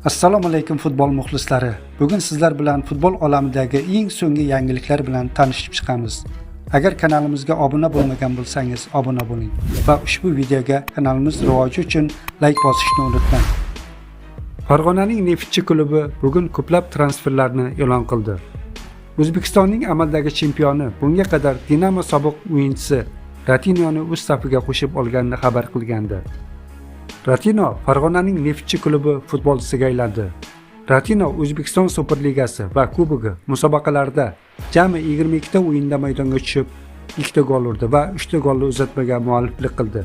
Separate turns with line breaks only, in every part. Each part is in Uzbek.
Assalomu alaykum futbol muxlislari. Bugun sizlar bilan futbol olamidagi eng so'nggi yangiliklar bilan tanishib chiqamiz. Agar kanalimizga obuna bo'lmagan bo'lsangiz, obuna bo'ling va ushbu videoga kanalimiz rivoji uchun like bosishni unutmang. Farg'onaning Neftchi klubi bugun ko'plab transferlarni e'lon qildi. O'zbekistonning amaldagi chempioni bunga qadar Dinamo sobiq o'yinchisi Ratinoni o'z safiga qo'shib olganini xabar qilgandi. Ratino Farg'onaning Neftchi klubi futbolchisiga aylandi. Ratino O'zbekiston Superligasi va Kubogi musobaqalarida jami 22 ta o'yinda maydonga tushib, 2 ta gol urdi va 3 ta golli uzatmaga mualliflik qildi.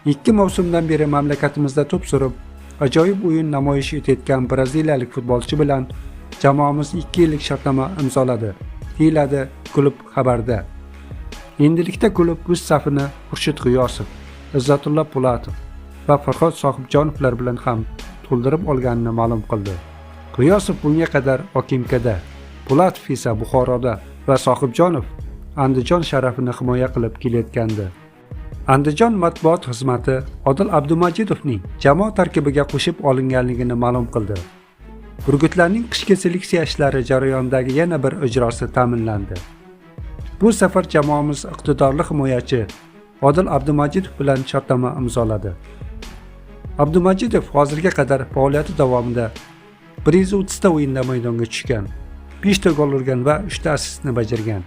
2 mavsumdan beri mamlakatimizda to'p surib, ajoyib o'yin namoyish etayotgan braziliyalik futbolchi bilan jamoamiz 2 yillik shartnoma imzoladi, deyiladi klub xabarida. Endilikda klub o'z safini Xurshid G'iyosov, Izzatullo Po'latov va Farhod Sohibjonovlar bilan ham to'ldirib olganini ma'lum qildi. G'iyosov bunga qadar Okimkada, Po'latov esa Buxoroda va Sohibjonov Andijon sharafini himoya qilib kelayotgandi. Andijon matbuot xizmati Odil Abdumajidovning jamoa tarkibiga qo'shib olinganligini ma'lum qildi. Urgutlarning qishki seleksiya ishlari jarayonidagi yana bir ijrosi ta'minlandi. Bu safar jamoamiz iqtidorli himoyachi Odil Abdumajidov bilan shartnoma imzoladi. Abdumajidov hozirga qadar faoliyati davomida 130 ta o'yinda maydonga tushgan, 5 ta gol urgan va 3 ta assistni bajargan.